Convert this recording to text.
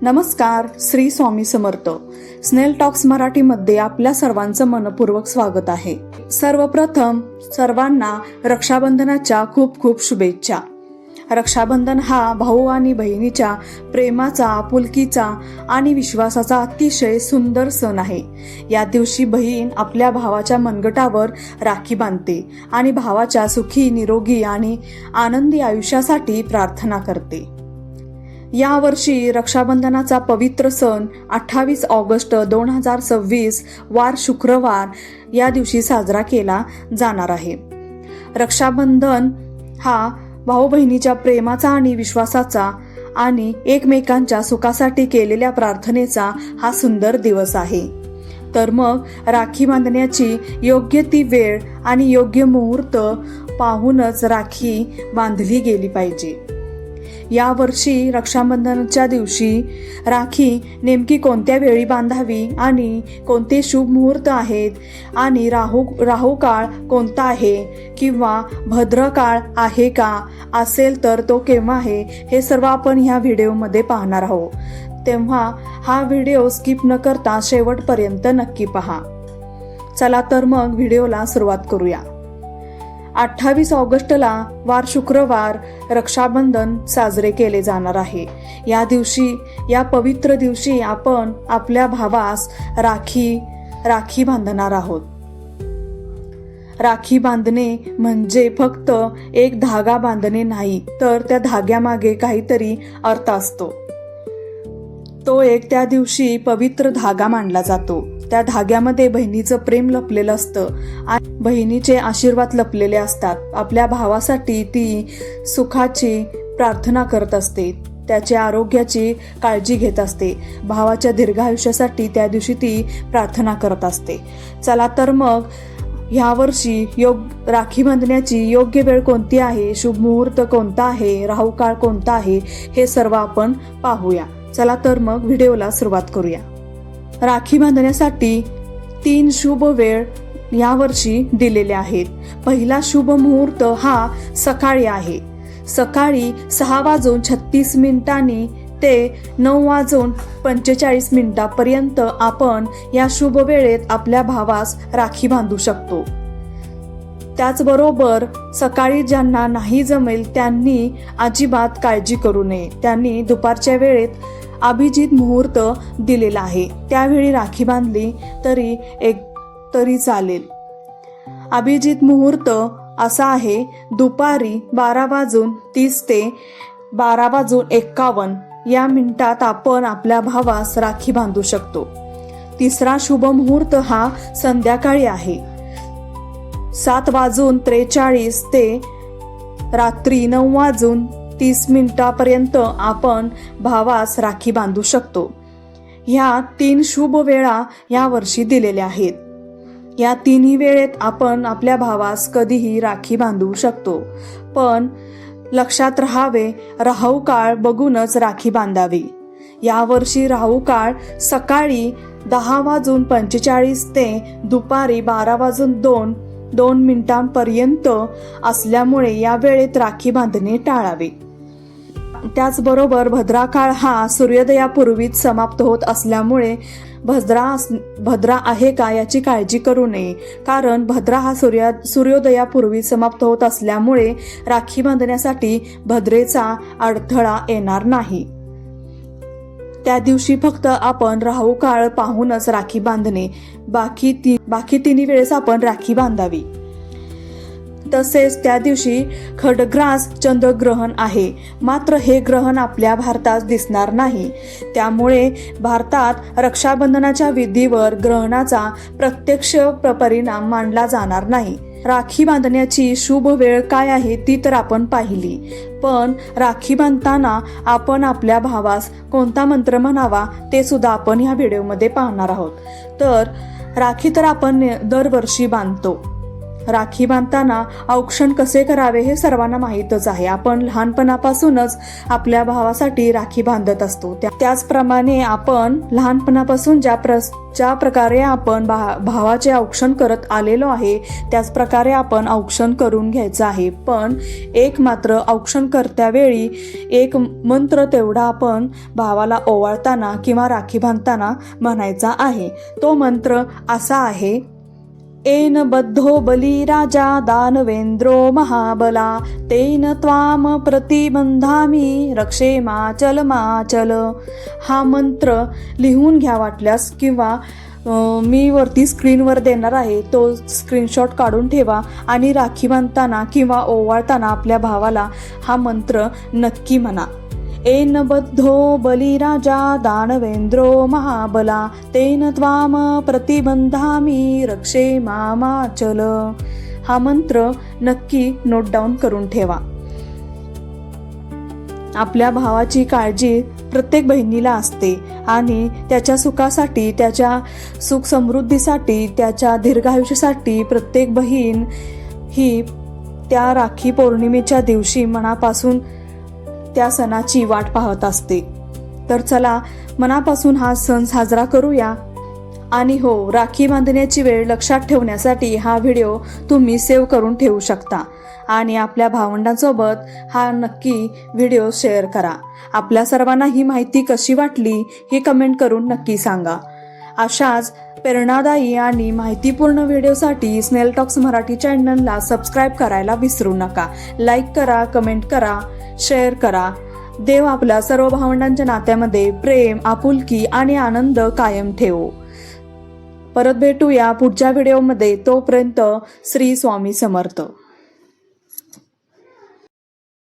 नमस्कार, श्री स्वामी समर्थ. स्नेल टॉक्स मराठीमध्ये आपल्या सर्वांचं मनपूर्वक स्वागत आहे. सर्वप्रथम सर्वांना रक्षाबंधनाच्या खूप खूप शुभेच्छा. रक्षाबंधन हा भाऊ आणि बहिणीच्या प्रेमाचा, आपुलकीचा आणि विश्वासाचा अतिशय सुंदर सण आहे. या दिवशी बहीण आपल्या भावाच्या मनगटावर राखी बांधते आणि भावाच्या सुखी, निरोगी आणि आनंदी आयुष्यासाठी प्रार्थना करते. या वर्षी रक्षाबंधनाचा पवित्र सण 28 ऑगस्ट 2026 वार शुक्रवार या दिवशी साजरा केला जाणार आहे. रक्षाबंधन हा भाऊ बहिणीच्या प्रेमाचा आणि विश्वासाचा आणि एकमेकांच्या सुखासाठी केलेल्या प्रार्थनेचा हा सुंदर दिवस आहे. तर मग राखी बांधण्याची योग्य ती वेळ आणि योग्य मुहूर्त पाहूनच राखी बांधली गेली पाहिजे. या वर्षी रक्षाबंधनाच्या दिवशी राखी नेमकी कोणत्या वेळी बांधावी आणि कोणते शुभ मुहूर्त आहेत आणि राहू काळ कोणता आहे किंवा भद्र काळ आहे का, असेल तर तो केव्हा आहे, हे सर्व आपण ह्या व्हिडिओमध्ये पाहणार आहोत. तेव्हा हा व्हिडिओ स्किप न करता शेवटपर्यंत नक्की पहा. चला तर मग व्हिडिओला सुरुवात करूया. 28 ऑगस्टला वार शुक्रवार रक्षाबंधन साजरे केले जाणार आहे. या पवित्र दिवशी आपण आपल्या भावास राखी बांधणार आहोत. राखी बांधणे म्हणजे फक्त एक धागा बांधणे नाही, तर त्या धाग्यामागे काहीतरी अर्थ असतो. तो एक त्या दिवशी पवित्र धागा मानला जातो. त्या धाग्यामध्ये बहिणीचं प्रेम लपलेलं असतं आणि बहिणीचे आशीर्वाद लपलेले असतात. आपल्या भावासाठी ती सुखाची प्रार्थना करत असते, त्याच्या आरोग्याची काळजी घेत असते, भावाच्या दीर्घायुष्यासाठी त्या दिवशी ती प्रार्थना करत असते. चला तर मग ह्या वर्षी राखी बांधण्याची योग्य वेळ कोणती आहे, शुभ मुहूर्त कोणता आहे, राहू काळ कोणता आहे, हे सर्व आपण पाहूया. चला तर मग व्हिडिओला सुरुवात करूया. राखी बांधण्यासाठी 3 शुभ वेळ यावर्षी दिलेले आहेत. पहिला शुभ मुहूर्त हा सकाळी आहे. सकाळी 6:36 ते 9:45 पर्यंत आपण या शुभ वेळेत आपल्या भावास राखी बांधू शकतो. त्याचबरोबर सकाळी ज्यांना नाही जमेल त्यांनी अजिबात काळजी करू नये. त्यांनी दुपारच्या वेळेत अभिजित मुहूर्त दिलेला आहे, त्यावेळी राखी बांधली तरी चालेल. अभिजित मुहूर्त असा आहे, दुपारी 12:30 ते 12:51 या मिनिटात आपण आपल्या भावास राखी बांधू शकतो. तिसरा शुभ मुहूर्त हा संध्याकाळी आहे. 7:43 ते रात्री 9:30 पर्यंत आपण भावास राखी बांधू शकतो. ह्या 3 शुभ वेळा या वर्षी दिलेल्या आहेत. या तिन्ही वेळेत आपण आपल्या भावास कधीही राखी बांधू शकतो, पण लक्षात राहावे, राहू काळ बघूनच राखी बांधावी. या वर्षी राहू काळ सकाळी 10:45 ते दुपारी 12:02 पर्यंत असल्यामुळे या वेळेत राखी बांधणे टाळावे. त्याचबरोबर भद्रा काळ हा सूर्योदयापूर्वीच समाप्त होत असल्यामुळे भद्रा आहे का याची काळजी करू नये, कारण भद्रा हा सूर्योदयापूर्वी समाप्त होत असल्यामुळे राखी बांधण्यासाठी भद्रेचा अडथळा येणार नाही. त्या दिवशी फक्त आपण राहू काळ पाहूनच राखी बांधणे, बाकी तिन्ही वेळेस आपण राखी बांधावी. तसेच त्या दिवशी खड्गग्रास चंद्रग्रहण आहे, मात्र हे ग्रहण आपल्या भारतात दिसणार नाही. त्यामुळे भारतात रक्षाबंधनाच्या विधीवर ग्रहणाचा प्रत्यक्ष परिणाम मानला जाणार नाही. राखी बांधण्याची शुभ वेळ काय आहे ती तर आपण पाहिली, पण राखी बांधताना आपण आपल्या भावास कोणता मंत्र म्हणावा ते सुद्धा आपण ह्या व्हिडिओमध्ये पाहणार आहोत. तर राखी तर आपण दरवर्षी बांधतो, राखी बांधताना औक्षण कसे करावे हे सर्वांना माहीतच आहे. आपण लहानपणापासूनच आपल्या भावासाठी राखी बांधत असतो. त्याचप्रमाणे आपण लहानपणापासून ज्या प्रकारे आपण भावाचे औक्षण करत आलेलो आहे त्याच प्रकारे आपण औक्षण करून घ्यायचं आहे. पण एक मात्र औक्षण करत्यावेळी एक मंत्र तेवढा आपण भावाला ओवाळताना किंवा राखी बांधताना म्हणायचा आहे. तो मंत्र असा आहे: एन बद्धो बली राजा दानवेंद्रो महाबला तेन त्वाम प्रतिबंधामी रक्षेमाचल माचल. हा मंत्र लिहून घ्या वाटल्यास, किंवा मी वरती स्क्रीनवर देणार आहे तो स्क्रीनशॉट काढून ठेवा आणि राखी बांधताना किंवा ओवाळताना आपल्या भावाला हा मंत्र नक्की म्हणा. एन बद्धो बलिराजा दानवेंद्रो महाबला तेन त्वाम प्रतिबंधामी रक्षे मामाचल. हा मंत्र नक्की नोट डाऊन करून ठेवा. आपल्या भावाची काळजी प्रत्येक बहिणीला असते आणि त्याच्या सुखासाठी, त्याच्या सुख समृद्धीसाठी, त्याच्या दीर्घायुष्यासाठी प्रत्येक बहीण ही त्या राखी पौर्णिमेच्या दिवशी मनापासून त्या सणाची वाट पाहत असते. तर चला मनापासून हा सण साजरा करूया. आणि हो, राखी बांधण्याची वेळ लक्षात ठेवण्यासाठी हा व्हिडिओ तुम्ही सेव्ह करून ठेवू शकता आणि आपल्या भावंडांसोबत हा नक्की व्हिडिओ शेअर करा. आपल्या सर्वांना ही माहिती कशी वाटली हे कमेंट करून नक्की सांगा. अशाच प्रेरणादायी आणि माहितीपूर्ण व्हिडिओसाठी स्नेल टॉक्स मराठी चॅनलला सबस्क्राईब करायला विसरू नका. लाईक करा, कमेंट करा, शेअर करा. देव आपल्या सर्व भावंडांच्या नात्यामध्ये प्रेम, आपुलकी आणि आनंद कायम ठेवो. परत भेटूया पुढच्या व्हिडिओमध्ये. तोपर्यंत श्री स्वामी समर्थ.